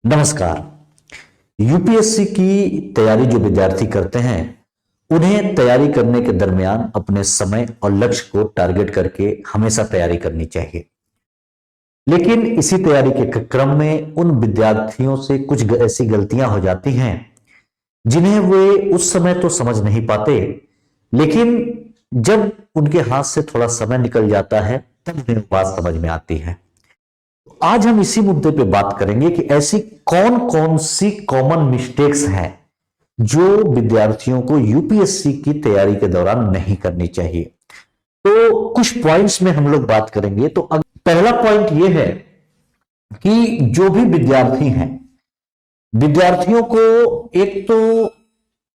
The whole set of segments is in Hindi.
नमस्कार। यूपीएससी की तैयारी जो विद्यार्थी करते हैं, उन्हें तैयारी करने के दरमियान अपने समय और लक्ष्य को टारगेट करके हमेशा तैयारी करनी चाहिए। लेकिन इसी तैयारी के क्रम में उन विद्यार्थियों से कुछ ऐसी गलतियां हो जाती हैं जिन्हें वे उस समय तो समझ नहीं पाते, लेकिन जब उनके हाथ से थोड़ा समय निकल जाता है तब उन्हें बात समझ में आती है। आज हम इसी मुद्दे पे बात करेंगे कि ऐसी कौन कौन सी कॉमन मिस्टेक्स हैं जो विद्यार्थियों को यूपीएससी की तैयारी के दौरान नहीं करनी चाहिए। तो कुछ पॉइंट्स में हम लोग बात करेंगे। तो पहला पॉइंट यह है कि जो भी विद्यार्थी हैं, विद्यार्थियों को एक तो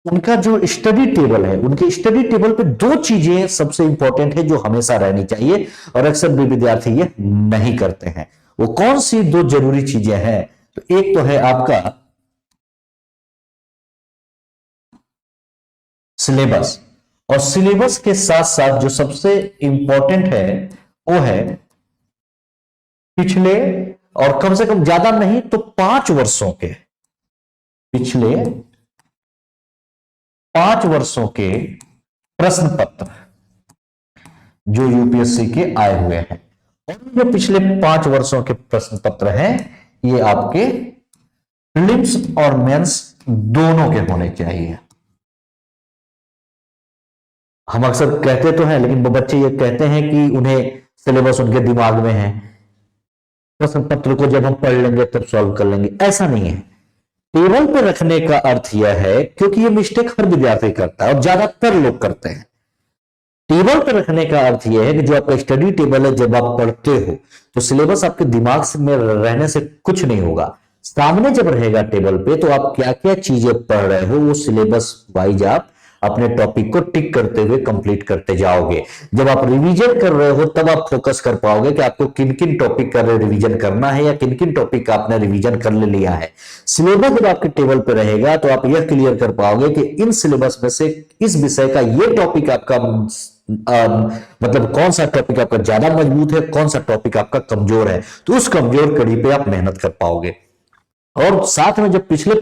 उनका जो स्टडी टेबल है, उनके स्टडी टेबल पे दो चीजें सबसे इंपॉर्टेंट है जो हमेशा रहनी चाहिए, और अक्सर भी विद्यार्थी ये नहीं करते हैं। वो कौन सी दो जरूरी चीजें हैं? तो एक तो है आपका सिलेबस, और सिलेबस के साथ साथ जो सबसे इंपॉर्टेंट है वो है पिछले, और कम से कम ज्यादा नहीं तो 5 वर्षों के, पिछले 5 वर्षों के प्रश्न पत्र जो यूपीएससी के आए हुए हैं। और जो पिछले 5 वर्षों के प्रश्न पत्र हैं, ये आपके प्रीलिम्स और मेंस दोनों के होने चाहिए। हम अक्सर कहते तो हैं, लेकिन वो बच्चे ये कहते हैं कि उन्हें सिलेबस उनके दिमाग में है, प्रश्न पत्र को जब हम पढ़ लेंगे तब सॉल्व कर लेंगे। ऐसा नहीं है। टेबल पर रखने का अर्थ यह है, क्योंकि ये मिस्टेक हर विद्यार्थी करता है और ज्यादातर लोग करते हैं। टेबल पर रखने का अर्थ यह है कि जो आपका स्टडी टेबल है, जब आप पढ़ते हो तो सिलेबस आपके दिमाग में रहने से कुछ नहीं होगा। सामने जब रहेगा टेबल पे, तो आप क्या क्या चीजें पढ़ रहे हो वो सिलेबस वाइज आप अपने टॉपिक को टिक करते हुए कंप्लीट करते जाओगे। जब आप रिवीजन कर रहे हो तब आप फोकस कर पाओगे कि आपको किन किन टॉपिक का रिवीजन करना है या किन किन टॉपिक का आपने रिवीजन कर लिया है। सिलेबस जब आपके टेबल पे रहेगा तो आप यह क्लियर कर पाओगे कि इन सिलेबस में से इस विषय का यह टॉपिक आपका मतलब कौन सा टॉपिक आपका ज्यादा मजबूत है, कौन सा टॉपिक आपका कमजोर है। तो उस कमजोर कड़ी पे आप मेहनत कर पाओगे। और साथ में जब पिछले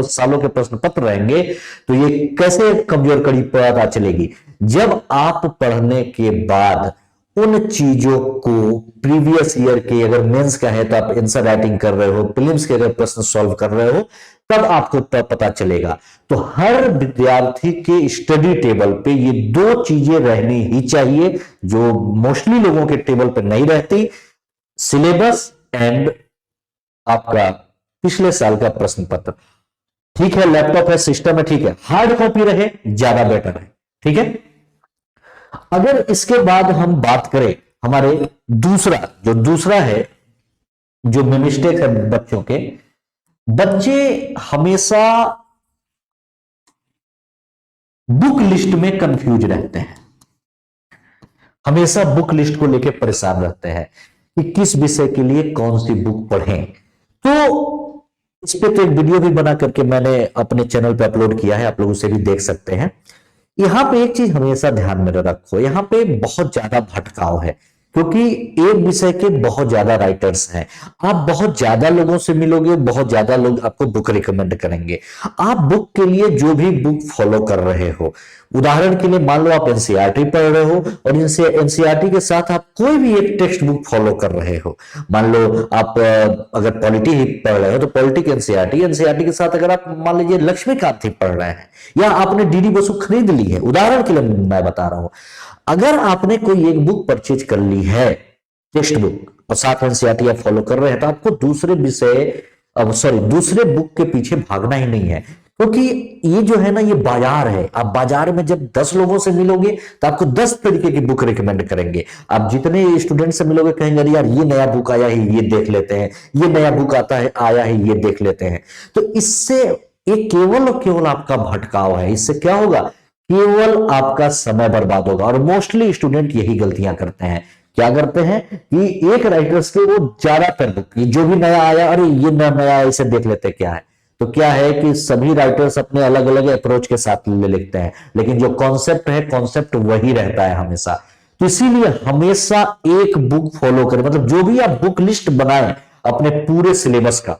सालों के प्रश्न पत्र रहेंगे तो ये कैसे कमजोर कड़ी पता चलेगी, जब आप पढ़ने के बाद उन चीजों को प्रीवियस ईयर के, अगर मेंस का है तो आप आंसर राइटिंग कर रहे हो, प्रीलिम्स के अगर प्रश्न सॉल्व कर रहे हो, तब आपको पता चलेगा। तो हर विद्यार्थी के स्टडी टेबल पे ये दो चीजें रहनी ही चाहिए जो मोस्टली लोगों के टेबल पे नहीं रहती, सिलेबस एंड आपका पिछले साल का प्रश्न पत्र। ठीक है, लैपटॉप है, सिस्टम है, ठीक है, हार्ड कॉपी रहे ज्यादा बेटर है। ठीक है। अगर इसके बाद हम बात करें हमारे दूसरा है जो मिस्टेक है बच्चों के, बच्चे हमेशा बुक लिस्ट में कंफ्यूज रहते हैं, हमेशा बुक लिस्ट को लेकर परेशान रहते हैं कि किस विषय के लिए कौन सी बुक पढ़ें। तो इस पे तो एक वीडियो भी बना करके मैंने अपने चैनल पे अपलोड किया है, आप लोग उसे भी देख सकते हैं। यहां पे एक चीज हमेशा ध्यान में रखो, यहां पे बहुत ज्यादा भटकाव है, क्योंकि एक विषय के बहुत ज्यादा राइटर्स हैं। आप बहुत ज्यादा लोगों से मिलोगे, बहुत ज्यादा लोग आपको बुक रिकमेंड करेंगे। आप बुक के लिए जो भी बुक फॉलो कर रहे हो, उदाहरण के लिए मान लो आप एनसीईआरटी पढ़ रहे हो और इनसे एनसीईआरटी के साथ आप कोई भी एक टेक्स्ट बुक फॉलो कर रहे हो। मान लो आप अगर पॉलिटी ही पढ़ रहे हो तो पॉलिटी की एनसीईआरटी, एनसीईआरटी के साथ अगर आप मान लीजिए लक्ष्मीकांत ही पढ़ रहे हैं, या आपने डीडी बसु खरीद ली है, उदाहरण के लिए मैं बता रहा हूं। अगर आपने कोई एक बुक परचेज कर ली है, टेक्स्ट बुक, और साथ एनसीईआरटी आप फॉलो कर रहे हैं, तो आपको दूसरे विषय दूसरे बुक के पीछे भागना ही नहीं है। क्योंकि ये जो है ना, ये बाजार है। आप बाजार में जब 10 लोगों से मिलोगे तो आपको 10 तरीके की बुक रिकमेंड करेंगे। आप जितने स्टूडेंट से मिलोगे कहेंगे अरे यार ये नया बुक आया है ये देख लेते हैं, ये नया बुक आया है ये देख लेते हैं। तो इससे ये केवल और केवल आपका भटकाव है। इससे क्या होगा, केवल आपका समय बर्बाद होगा। और मोस्टली स्टूडेंट यही गलतियां करते हैं। क्या करते हैं कि एक राइटर से वो ज्यादातर बुक, जो भी नया आया अरे ये नया आया इसे देख लेते क्या है। तो क्या है कि सभी राइटर्स अपने अलग अलग अप्रोच के साथ लिखते हैं, लेकिन जो कॉन्सेप्ट है कॉन्सेप्ट वही रहता है हमेशा। तो इसीलिए हमेशा एक बुक फॉलो करें, मतलब जो भी आप बुक लिस्ट बनाएं अपने पूरे सिलेबस का,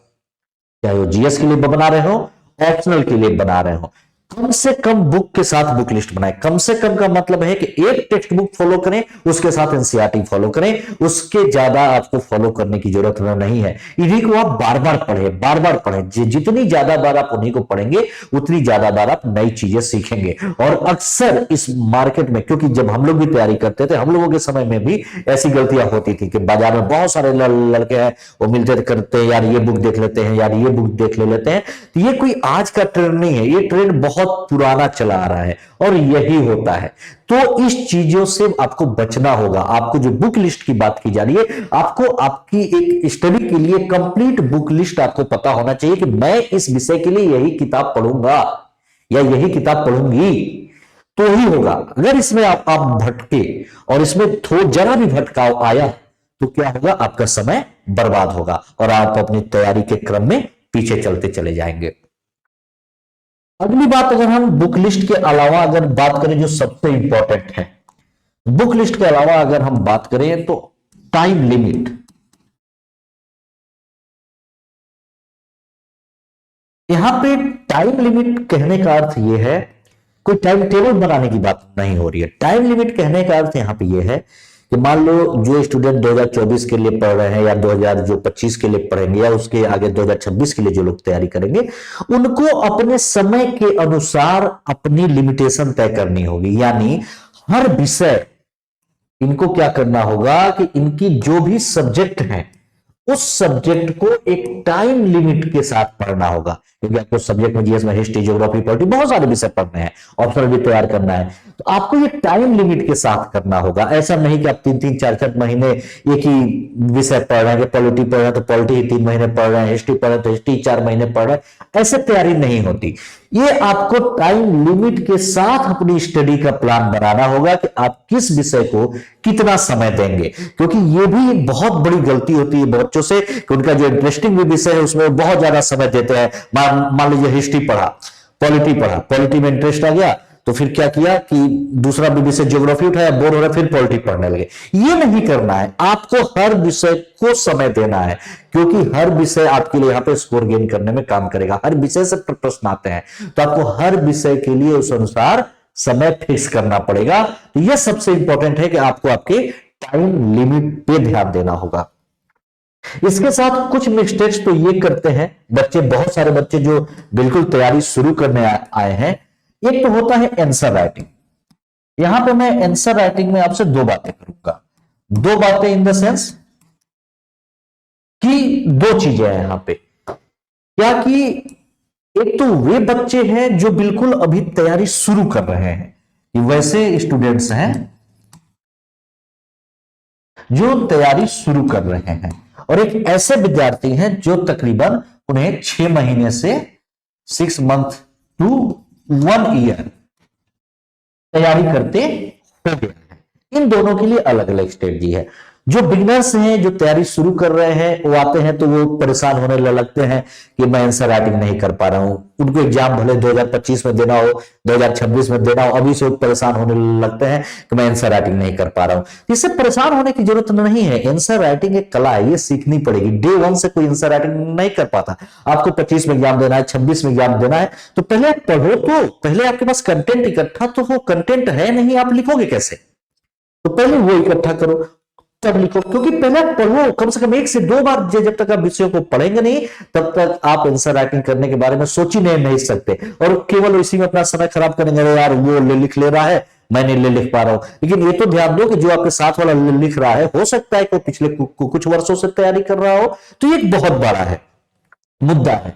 चाहे वो जीएस के लिए बना रहे हो, ऑप्शनल के लिए बना रहे हो, कम से कम बुक के साथ बुक लिस्ट बनाए। कम से कम का मतलब है कि एक टेक्स्ट बुक फॉलो करें, उसके साथ एनसीईआरटी फॉलो करें, उसके ज्यादा आपको फॉलो करने की जरूरत नहीं है। इन्हीं को आप बार बार पढ़ें, बार बार पढ़ें। जितनी ज्यादा बार आप उन्हीं को पढ़ेंगे उतनी ज्यादा बार आप नई चीजें सीखेंगे। और अक्सर इस मार्केट में, क्योंकि जब हम लोग भी तैयारी करते थे, हम लोगों के समय में भी ऐसी गलतियां होती थी कि बाजार में बहुत सारे लड़के हैं, वो मिलते करते हैं, यार ये बुक देख लेते हैं, यार ये बुक देख लेते हैं। तो ये कोई आज का ट्रेंड नहीं है, ये ट्रेंड बहुत पुराना चला आ रहा है और यही होता है। तो इस चीजों से आपको बचना होगा। आपको जो बुक लिस्ट की बात की जा रही है, आपको आपकी एक स्टडी के लिए कंप्लीट बुक लिस्ट आपको पता होना चाहिए कि मैं इस विषय के लिए यही किताब पढ़ूंगा या यही किताब पढ़ूंगी, तो ही होगा। अगर इसमें आप भटके और इसमें थोड़ा जरा भी भटकाव आया तो क्या होगा, आपका समय बर्बाद होगा और आप अपनी तैयारी के क्रम में पीछे चलते चले जाएंगे। अगली बात, अगर हम बुक लिस्ट के अलावा अगर बात करें, जो सबसे इंपॉर्टेंट है, बुक लिस्ट के अलावा अगर हम बात करें तो टाइम लिमिट। यहां पे टाइम लिमिट कहने का अर्थ यह है, कोई टाइम टेबल बनाने की बात नहीं हो रही है। टाइम लिमिट कहने का अर्थ यहां पे यह है कि मान लो जो स्टूडेंट 2024 के लिए पढ़ रहे हैं या 2025 के लिए पढ़ेंगे या उसके आगे 2026 के लिए जो लोग तैयारी करेंगे, उनको अपने समय के अनुसार अपनी लिमिटेशन तय करनी होगी। यानी हर विषय इनको क्या करना होगा कि इनकी जो भी सब्जेक्ट है उस सब्जेक्ट को एक टाइम लिमिट के साथ पढ़ना होगा। क्योंकि आपको सब्जेक्ट में जीएस में हिस्ट्री, ज्योग्राफी, पॉलिटी बहुत सारे विषय पढ़ने हैं, ऑप्शनल भी तैयार करना है, तो आपको ये टाइम लिमिट के साथ करना होगा। ऐसा नहीं कि आप 3-3, 4-4 महीने एक ही विषय पढ़ रहे हैं, पॉलिटी पढ़ रहे हैं तो पॉलिटी ही 3 महीने पढ़ रहे हैं, हिस्ट्री पढ़ रहे हैं तो हिस्ट्री 4 महीने पढ़ रहे हैं, ऐसे तैयारी नहीं होती। ये आपको टाइम लिमिट के साथ अपनी स्टडी का प्लान बनाना होगा कि आप किस विषय को कितना समय देंगे। क्योंकि ये भी एक बहुत बड़ी गलती होती है बच्चों से कि उनका जो इंटरेस्टिंग भी विषय है उसमें बहुत ज्यादा समय देते हैं। मान लीजिए हिस्ट्री पढ़ा, पॉलिटी पढ़ा, पॉलिटी में इंटरेस्ट आ गया तो फिर क्या किया कि दूसरा विषय ज्योग्राफी उठाया, बोर हो रहा, फिर पॉलिटी पढ़ने लगे। ये नहीं करना है, आपको हर विषय को समय देना है, क्योंकि हर विषय आपके लिए यहाँ पे स्कोर गेन करने में काम करेगा। हर विषय से प्रश्न आते हैं तो आपको हर विषय के लिए उस अनुसार समय फिक्स करना पड़ेगा। तो यह सबसे इंपॉर्टेंट है कि आपको आपके टाइम लिमिट पे ध्यान देना होगा। इसके साथ कुछ मिस्टेक्स तो ये करते हैं बच्चे, बहुत सारे बच्चे जो बिल्कुल तैयारी शुरू करने आए हैं। एक तो होता है आंसर राइटिंग। यहां पे मैं आंसर राइटिंग में आपसे दो बातें करूंगा। दो बातें इन द सेंस कि दो चीजें हैं यहां पे। क्या कि एक तो वे बच्चे हैं जो बिल्कुल अभी तैयारी शुरू कर रहे हैं, कि वैसे स्टूडेंट्स हैं जो तैयारी शुरू कर रहे हैं, और एक ऐसे विद्यार्थी हैं जो तकरीबन उन्हें 6 महीने से 6 मंथ टू 1 ईयर तैयारी करते हो गया है। इन दोनों के लिए अलग अलग स्ट्रेटजी है। जो बिगिनर्स हैं, जो तैयारी शुरू कर रहे हैं, वो आते हैं तो वो परेशान होने लगते हैं कि मैं आंसर राइटिंग नहीं कर पा रहा हूं। उनको एग्जाम भले 2025 में देना हो, 2026 में देना हो, अभी से वो परेशान होने लगते हैं कि मैं आंसर राइटिंग नहीं कर पा रहा हूं। इससे परेशान होने की जरूरत नहीं है। आंसर राइटिंग एक कला है, ये सीखनी पड़ेगी। डे 1 से कोई आंसर राइटिंग नहीं कर पाता। आपको 25 में एग्जाम देना है, 26 में एग्जाम देना है, तो पहले आप पढ़ो, तो पहले आपके पास कंटेंट इकट्ठा तो हो। कंटेंट है नहीं, आप लिखोगे कैसे? तो पहले वो इकट्ठा करो तब लिखो। क्योंकि पहले आप पढ़ो, कम से कम 1 से 2 बार। जब तक आप विषयों को पढ़ेंगे नहीं तब तक आप आंसर राइटिंग करने के बारे में सोच ही नहीं सकते, और केवल इसी में अपना समय खराब करेंगे। यार वो लिख ले रहा है, मैं नहीं लिख पा रहा हूं। लेकिन ये तो ध्यान दो कि जो आपके साथ वाला लिख रहा है, हो सकता है कि पिछले कुछ वर्षों से तैयारी कर रहा हो। तो ये एक बहुत बड़ा है मुद्दा है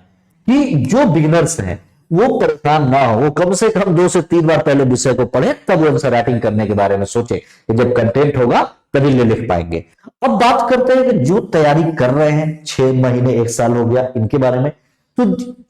कि जो बिगिनर्स हैं वो परेशान ना हो, वो कम से कम 2 से 3 बार पहले विषय को पढ़े, तब वो आंसर राइटिंग करने के बारे में सोचे कि जब कंटेंट होगा तभी लिख पाएंगे। अब बात करते हैं कि जो तैयारी कर रहे हैं 6 महीने 1 साल हो गया, इनके बारे में। तो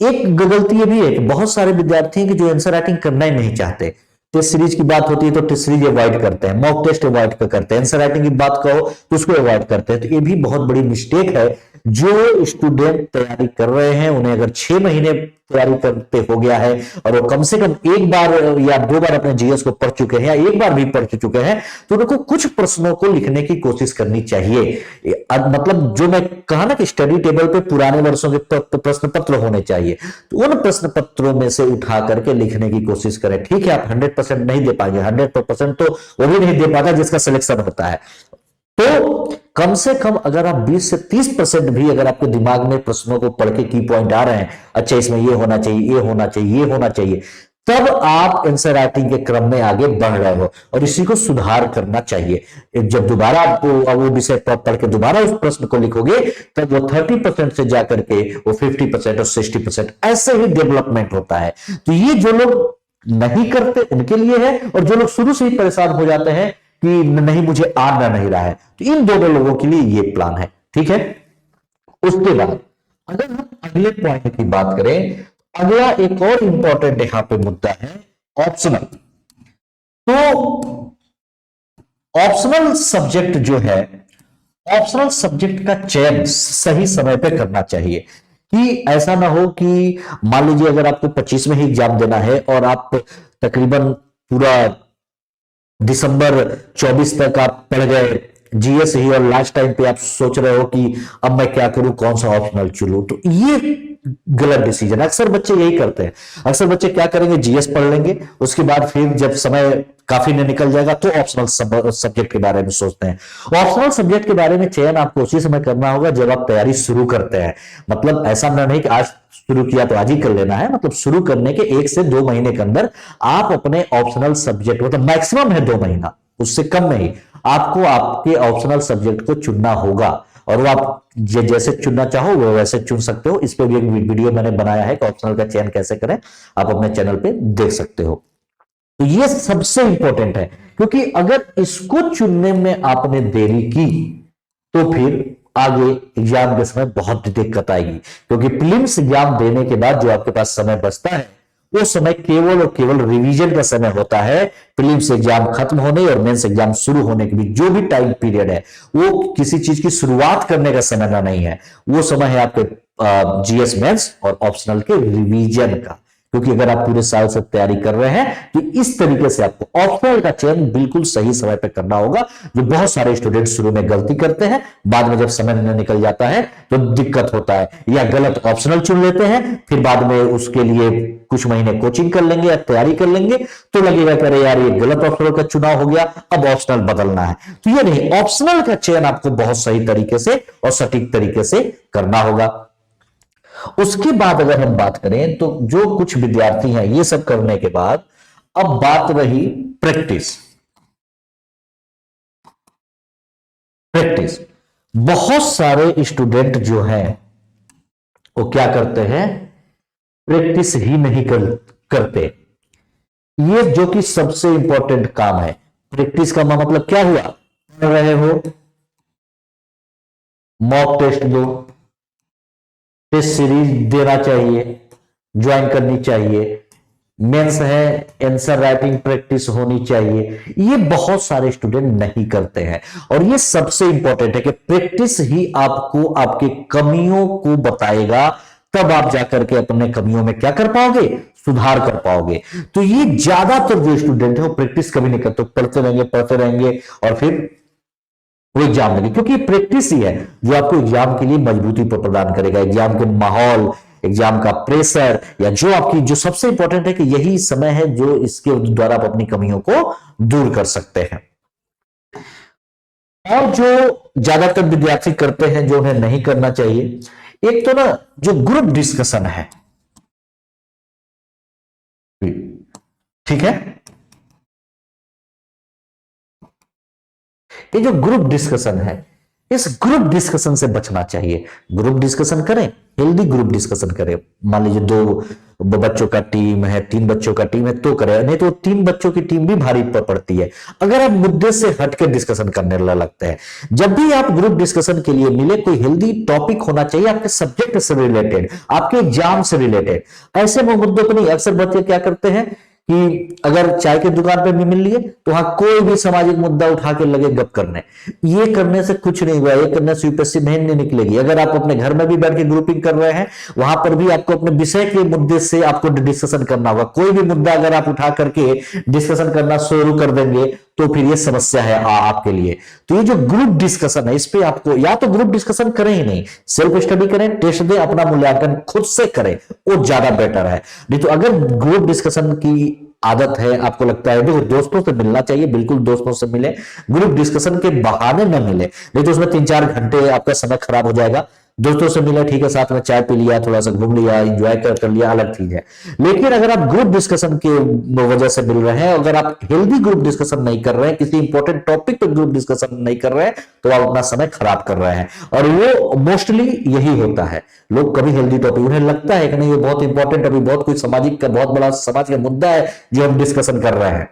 एक गलती ये भी है कि बहुत सारे विद्यार्थी हैं कि जो आंसर राइटिंग करना ही नहीं चाहते। टेस्ट सीरीज की बात होती है तो टेस्ट सीरीज अवॉइड करते हैं, मॉक टेस्ट अवॉइड करते हैं, आंसर राइटिंग की बात कहो तो उसको अवॉइड करते हैं। तो ये भी बहुत बड़ी मिस्टेक है जो स्टूडेंट तैयारी कर रहे हैं उन्हें अगर 6 महीने तैयारी करते हो गया है और वो कम से कम एक बार या 2 बार अपने जीएस को पढ़ चुके हैं या एक बार भी पढ़ चुके हैं, तो उनको कुछ प्रश्नों को लिखने की कोशिश करनी चाहिए। मतलब जो मैं कहा ना कि स्टडी टेबल पे पुराने वर्षों के प्रश्न पत्र होने चाहिए, तो उन प्रश्न पत्रों में से उठा करके लिखने की कोशिश करें। ठीक है, आप 100% नहीं दे पाएंगे, 100% तो वो भी नहीं दे पाता जिसका सिलेक्शन होता है, तो कम से कम अगर आप 20 से 30% भी अगर आपके दिमाग में प्रश्नों को पढ़ के की पॉइंट आ रहे हैं, अच्छा इसमें ये होना चाहिए, ये होना चाहिए, ये होना चाहिए, तब आप आंसर राइटिंग के क्रम में आगे बढ़ रहे हो और इसी को सुधार करना चाहिए। जब दोबारा आप वो विषय पढ़ के दोबारा उस प्रश्न को लिखोगे, तब वो 30% से जाकर के वो 50% और 60% ऐसे ही डेवलपमेंट होता है। तो ये जो लोग नहीं करते उनके लिए है, और जो लोग शुरू से ही परेशान हो जाते हैं कि नहीं मुझे आना नहीं रहा है, तो इन दोनों लोगों के लिए ये प्लान है। ठीक है, उसके बाद अगर हम अगले पॉइंट की बात करें, अगला एक और इंपॉर्टेंट यहां पे मुद्दा है ऑप्शनल। तो ऑप्शनल सब्जेक्ट जो है, ऑप्शनल सब्जेक्ट का चयन सही समय पे करना चाहिए, कि ऐसा ना हो कि मान लीजिए अगर आपको 25 में ही एग्जाम देना है और आप तकरीबन पूरा दिसंबर 24 तक आप पढ़ गए जीएस ही, और लास्ट टाइम पे आप सोच रहे हो कि अब मैं क्या करूं, कौन सा ऑप्शनल चुनूं, तो ये गलत डिसीजन। अक्सर बच्चे यही करते हैं। अक्सर बच्चे क्या करेंगे, जीएस पढ़ लेंगे, उसके बाद फिर जब समय काफी ने निकल जाएगा तो ऑप्शनल सब्जेक्ट के बारे में सोचते हैं। ऑप्शनल सब्जेक्ट के बारे में चयन आपको उसी समय करना होगा जब आप तैयारी शुरू करते हैं। मतलब ऐसा नहीं कि आज शुरू किया तो आज ही कर लेना है, मतलब शुरू करने के 1 से 2 महीने के अंदर आप अपने ऑप्शनल सब्जेक्ट, मतलब मैक्सिमम है 2 महीना, उससे कम नहीं, आपको आपके ऑप्शनल सब्जेक्ट को चुनना होगा। और वो आप जैसे चुनना चाहो वो वैसे चुन सकते हो। इस पे भी एक वीडियो मैंने बनाया है कि ऑप्शनल का चयन कैसे करें, आप अपने चैनल पे देख सकते हो। तो ये सबसे इंपॉर्टेंट है, क्योंकि अगर इसको चुनने में आपने देरी की तो फिर आगे एग्जाम के समय बहुत दिक्कत आएगी, क्योंकि प्रीलिम्स एग्जाम देने के बाद जो आपके पास समय बचता है वो समय केवल और केवल रिवीजन का समय होता है। प्रीलिम्स एग्जाम खत्म होने और मेंस एग्जाम शुरू होने के बीच जो भी टाइम पीरियड है वो किसी चीज की शुरुआत करने का समय नहीं है, वो समय है आपके जीएस मेंस और ऑप्शनल के रिवीजन का। क्योंकि अगर आप पूरे साल से तैयारी कर रहे हैं तो इस तरीके से आपको ऑप्शनल का चयन बिल्कुल सही समय पर करना होगा, जो बहुत सारे स्टूडेंट शुरू में गलती करते हैं, बाद में जब समय निकल जाता है तो दिक्कत होता है, या गलत ऑप्शनल चुन लेते हैं, फिर बाद में उसके लिए कुछ महीने कोचिंग कर लेंगे या तैयारी कर लेंगे तो लगेगा कि अरे यार ये गलत ऑप्शनल का चुनाव हो गया, अब ऑप्शनल बदलना है। तो ये नहीं, ऑप्शनल का चयन आपको बहुत सही तरीके से और सटीक तरीके से करना होगा। उसके बाद अगर हम बात करें तो जो कुछ विद्यार्थी हैं ये सब करने के बाद अब बात रही प्रैक्टिस। प्रैक्टिस बहुत सारे स्टूडेंट जो हैं वो क्या करते हैं, प्रैक्टिस ही नहीं करते। ये जो कि सबसे इंपॉर्टेंट काम है। प्रैक्टिस का मतलब क्या हुआ, पढ़ रहे हो, मॉक टेस्ट दो, टेस्ट सीरीज देना चाहिए, ज्वाइन करनी चाहिए, मेंस है आंसर राइटिंग प्रैक्टिस होनी चाहिए। ये बहुत सारे स्टूडेंट नहीं करते हैं, और ये सबसे इंपॉर्टेंट है कि प्रैक्टिस ही आपको आपके कमियों को बताएगा, तब आप जाकर के अपने कमियों में क्या कर पाओगे, सुधार कर पाओगे। तो ये ज्यादातर जो स्टूडेंट है वो प्रैक्टिस कभी नहीं करते, पढ़ते रहेंगे और फिर वो एग्जाम देंगे, क्योंकि प्रैक्टिस ही है जो आपको एग्जाम के लिए मजबूती प्रदान करेगा। एग्जाम के माहौल, एग्जाम का प्रेशर, या जो आपकी जो सबसे इंपॉर्टेंट है कि यही समय है जो इसके द्वारा आप अपनी कमियों को दूर कर सकते हैं। और जो ज्यादातर विद्यार्थी करते हैं जो उन्हें नहीं करना चाहिए, एक तो ना जो ग्रुप डिस्कशन है, ठीक है, ये जो ग्रुप डिस्कशन है इस ग्रुप डिस्कशन से बचना चाहिए। ग्रुप डिस्कशन करें, हेल्दी ग्रुप डिस्कशन करें। मान लीजिए 2 बच्चों का टीम है, 3 बच्चों का टीम है तो करें, नहीं तो 3 बच्चों की टीम भी भारी पड़ती है अगर आप मुद्दे से हटकर डिस्कशन करने लगते हैं। जब भी आप ग्रुप डिस्कशन के लिए मिले, कोई हेल्दी टॉपिक होना चाहिए आपके सब्जेक्ट से रिलेटेड, आपके एग्जाम से रिलेटेड, ऐसे मुद्दों पर नहीं। अक्सर बच्चे क्या करते हैं कि अगर चाय की दुकान पे भी मिल लिए तो वहां कोई भी सामाजिक मुद्दा उठा के लगे गप करने। ये करने से कुछ नहीं हुआ, ये करने से यूपीएससी नहीं निकलेगी। अगर आप अपने घर में भी बैठ के ग्रुपिंग कर रहे हैं, वहां पर भी आपको अपने विषय के मुद्दे से आपको डिस्कशन करना होगा। कोई भी मुद्दा अगर आप उठा करके डिस्कशन करना शुरू कर देंगे तो फिर ये समस्या है आपके लिए। तो ये जो ग्रुप डिस्कशन है, इस पे आपको या तो ग्रुप डिस्कशन करें ही नहीं, सेल्फ स्टडी करें, टेस्ट दें, अपना मूल्यांकन खुद से करें, वो ज्यादा बेटर है। नहीं तो अगर ग्रुप डिस्कशन की आदत है, आपको लगता है देखो दोस्तों से मिलना चाहिए, बिल्कुल दोस्तों से मिले, ग्रुप डिस्कशन के बहाने न मिले, नहीं तो उसमें 3-4 घंटे आपका समय खराब हो जाएगा। दोस्तों से मिले ठीक है, साथ में चाय पी लिया, थोड़ा सा घूम लिया, एंजॉय कर लिया, अलग चीज है। लेकिन अगर आप ग्रुप डिस्कशन के वजह से मिल रहे हैं, अगर आप हेल्दी ग्रुप डिस्कशन नहीं कर रहे हैं, किसी इंपॉर्टेंट टॉपिक पे ग्रुप डिस्कशन नहीं कर रहे हैं, तो आप अपना समय खराब कर रहे हैं। और वो मोस्टली यही होता है, लोग कभी हेल्दी टॉपिक, उन्हें लगता है कि नहीं ये बहुत इंपॉर्टेंट, अभी बहुत कुछ सामाजिक का बहुत बड़ा समाज का मुद्दा है जो हम डिस्कशन कर रहे हैं।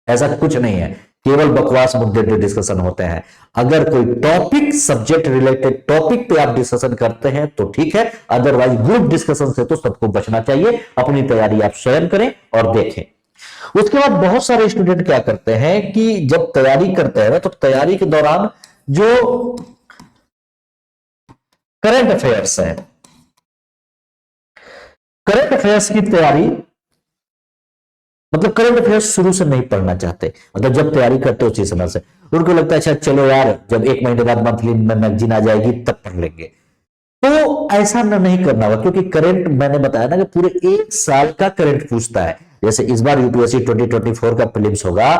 ऐसा कुछ नहीं है, केवल बकवास मुद्दे पे डिस्कशन होते हैं। अगर कोई टॉपिक, सब्जेक्ट रिलेटेड टॉपिक पे आप डिस्कशन करते हैं तो ठीक है, अदरवाइज ग्रुप डिस्कशन से तो सबको बचना चाहिए। अपनी तैयारी आप स्वयं करें और देखें। उसके बाद बहुत सारे स्टूडेंट क्या करते हैं कि जब तैयारी करते हैं तो तैयारी के दौरान जो करंट अफेयर्स है, करंट अफेयर्स की तैयारी, मतलब करंट अफेयर्स शुरू से नहीं पढ़ना चाहते, मतलब जब तैयारी करते हो उसी समय से उनको लगता है अच्छा चलो यार जब 1 महीने बाद मंथली मैगजीन आ जाएगी तब पढ़ लेंगे। तो ऐसा नहीं करना होगा, क्योंकि करंट मैंने बताया ना कि पूरे 1 साल का करंट पूछता है। जैसे इस बार यूपीएससी 2024 का प्रीलिम्स होगा,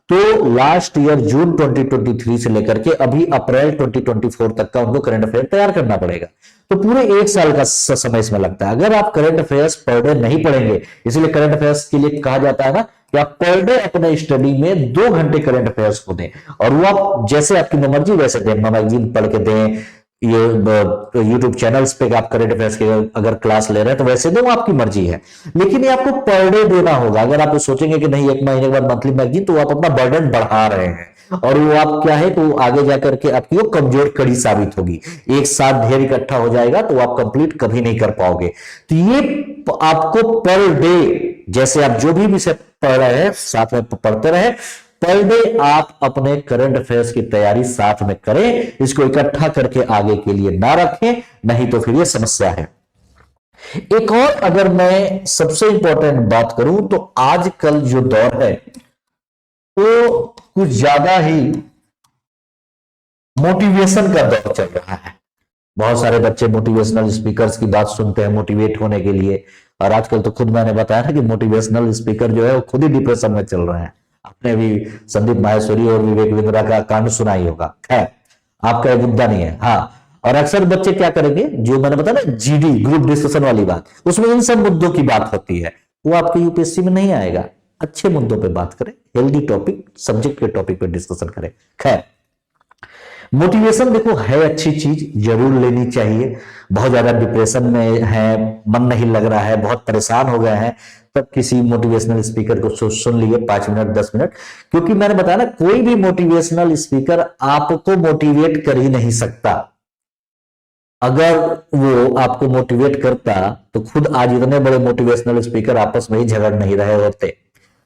तो लास्ट ईयर जून 2023 से लेकर के अभी अप्रैल 2024 तक का उनको करंट अफेयर तैयार करना पड़ेगा। तो पूरे 1 साल का समय इसमें लगता है। अगर आप करंट अफेयर्स पर डे नहीं पढ़ेंगे, इसलिए करंट अफेयर्स के लिए कहा जाता है ना कि आप पर डे अपने स्टडी में 2 घंटे करंट अफेयर्स को दें, और वो आप जैसे आपकी मर्जी वैसे दें, मैगजीन पढ़ के दें, ये यूट्यूब चैनल्स पे आप करंट अफेयर्स के अगर क्लास ले रहे हैं तो वैसे दो, आपकी मर्जी है। लेकिन ये आपको पर डे देना होगा। अगर आप सोचेंगे कि नहीं 1 महीने के बाद मंथली मैगजीन, तो आप अपना बर्डन बढ़ा रहे हैं, और वो आप क्या है कि आगे जाकर के आपकी वो कमजोर कड़ी साबित होगी। एक साथ ढेर इकट्ठा हो जाएगा तो आप कंप्लीट कभी नहीं कर पाओगे। तो ये आपको पर डे, जैसे आप जो भी विषय पढ़ रहे हैं साथ में पढ़ते रहे, पर डे आप अपने करंट अफेयर्स की तैयारी साथ में करें, इसको इकट्ठा करके आगे के लिए ना रखें, नहीं तो फिर ये समस्या है। एक और अगर मैं सबसे इंपॉर्टेंट बात करूं तो आजकल जो दौर है वो कुछ ज्यादा ही मोटिवेशन का दौर चल रहा है। बहुत सारे बच्चे मोटिवेशनल स्पीकर्स की बात सुनते हैं मोटिवेट होने के लिए, और आजकल तो खुद मैंने बताया ना कि मोटिवेशनल स्पीकर जो है वो खुद ही डिप्रेशन में चल रहे हैं। आपने भी संदीप माहेश्वरी और विवेक बिंद्रा का कांड सुना ही होगा। खैर आपका ये मुद्दा नहीं है। हाँ, और अक्सर बच्चे क्या करेंगे, जो मैंने बताया ना जीडी ग्रुप डिस्कशन वाली बात, उसमें इन सब मुद्दों की बात होती है, वो आपके यूपीएससी में नहीं आएगा। अच्छे मुद्दों पे बात करें, हेल्दी टॉपिक, सब्जेक्ट के टॉपिक पे डिस्कशन करें। खैर, मोटिवेशन देखो है अच्छी चीज, जरूर लेनी चाहिए। बहुत ज्यादा डिप्रेशन में है, मन नहीं लग रहा है, बहुत परेशान हो गए हैं, तब किसी मोटिवेशनल स्पीकर को सुन लिए 5 मिनट 10 मिनट। क्योंकि मैंने बताया ना, कोई भी मोटिवेशनल स्पीकर आपको मोटिवेट कर ही नहीं सकता। अगर वो आपको मोटिवेट करता तो खुद आज इतने बड़े मोटिवेशनल स्पीकर आपस में ही झगड़ नहीं रहे होते।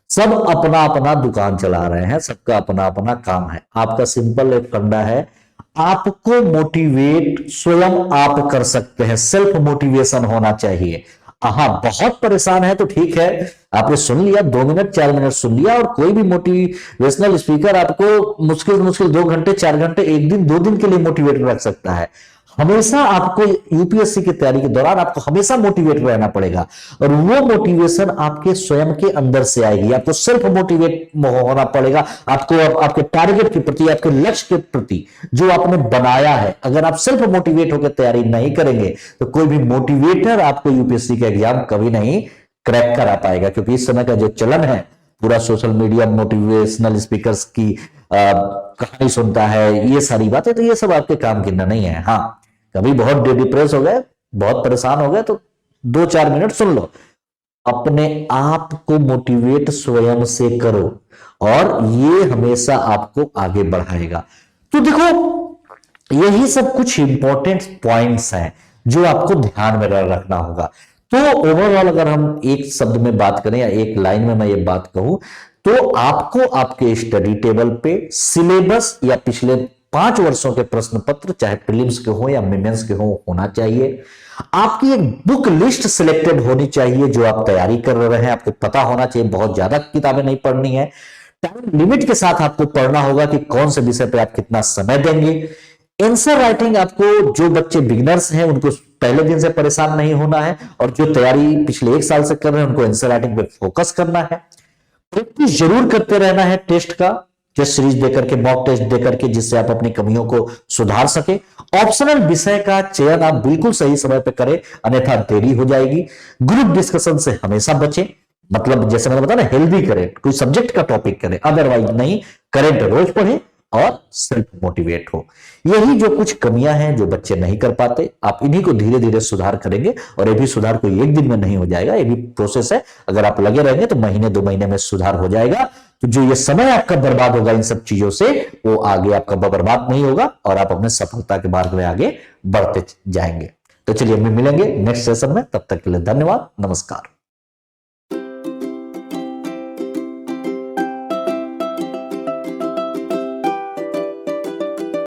सब अपना अपना दुकान चला रहे हैं, सबका अपना अपना काम है। आपका सिंपल एक फंडा है, आपको मोटिवेट स्वयं आप कर सकते हैं, सेल्फ मोटिवेशन होना चाहिए। हाँ, बहुत परेशान है तो ठीक है, आपने सुन लिया, 2 मिनट 4 मिनट सुन लिया, और कोई भी मोटिवेशनल स्पीकर आपको मुश्किल मुश्किल 2 घंटे 4 घंटे, 1 दिन 2 दिन के लिए मोटिवेट रख सकता है। हमेशा आपको यूपीएससी की तैयारी के दौरान आपको हमेशा मोटिवेट रहना पड़ेगा, और वो मोटिवेशन आपके स्वयं के अंदर से आएगी। आपको सेल्फ मोटिवेट होना पड़ेगा, आपको आपके टारगेट के प्रति, आपके लक्ष्य के प्रति जो आपने बनाया है। अगर आप सेल्फ मोटिवेट होकर तैयारी नहीं करेंगे तो कोई भी मोटिवेटर आपको यूपीएससी का एग्जाम कभी नहीं क्रैक करा पाएगा। क्योंकि इस समय का जो चलन है, पूरा सोशल मीडिया मोटिवेशनल स्पीकर्स की कहानी सुनता है, ये सारी बातें, तो ये सब आपके काम की नहीं है। हाँ, कभी बहुत डिप्रेस हो गए, बहुत परेशान हो गए, तो 2-4 मिनट सुन लो। अपने आप को मोटिवेट स्वयं से करो, और ये हमेशा आपको आगे बढ़ाएगा। तो देखो, यही सब कुछ इंपॉर्टेंट पॉइंट्स हैं जो आपको ध्यान में रखना होगा। तो ओवरऑल अगर हम एक शब्द में बात करें या एक लाइन में मैं ये बात कहूं, तो आपको आपके स्टडी टेबल पे सिलेबस या पिछले 5 वर्षों के प्रश्न पत्र, चाहे प्रीलिम्स के हो या मेंस के हो, होना चाहिए। आपकी एक बुक लिस्ट सिलेक्टेड होनी चाहिए जो आप तैयारी कर रहे हैं, आपको पता होना चाहिए। बहुत ज्यादा किताबें नहीं पढ़नी है, टाइम लिमिट के साथ आपको पढ़ना होगा कि कौन से विषय पे आप कितना समय देंगे। आंसर राइटिंग आपको, जो बच्चे बिगिनर्स हैं उनको पहले दिन से परेशान नहीं होना है, और जो तैयारी पिछले 1 साल से कर रहे हैं उनको आंसर राइटिंग पे फोकस करना है। प्रैक्टिस जरूर करते रहना है टेस्ट का, टेस्ट सीरीज देकर के, मॉक टेस्ट देकर के, जिससे आप अपनी कमियों को सुधार सके। ऑप्शनल विषय का चयन आप बिल्कुल सही समय पे करें, अन्यथा देरी हो जाएगी। ग्रुप डिस्कशन से हमेशा बचें, मतलब जैसे मैंने बताया ना, हेल्दी करें, कोई सब्जेक्ट का टॉपिक करें, अदरवाइज नहीं। करेंट रोज पढ़ें और सेल्फ मोटिवेट हो। यही जो कुछ कमियां हैं जो बच्चे नहीं कर पाते, आप इन्हीं को धीरे धीरे सुधार करेंगे, और ये भी सुधार कोई एक दिन में नहीं हो जाएगा, ये भी प्रोसेस है। अगर आप लगे रहेंगे तो महीने 2 महीने में सुधार हो जाएगा। तो जो ये समय आपका बर्बाद होगा इन सब चीजों से, वो आगे आपका बर्बाद नहीं होगा, और आप अपने सफलता के मार्ग में आगे बढ़ते जाएंगे। तो चलिए हम मिलेंगे नेक्स्ट सेशन में, तब तक के लिए धन्यवाद, नमस्कार।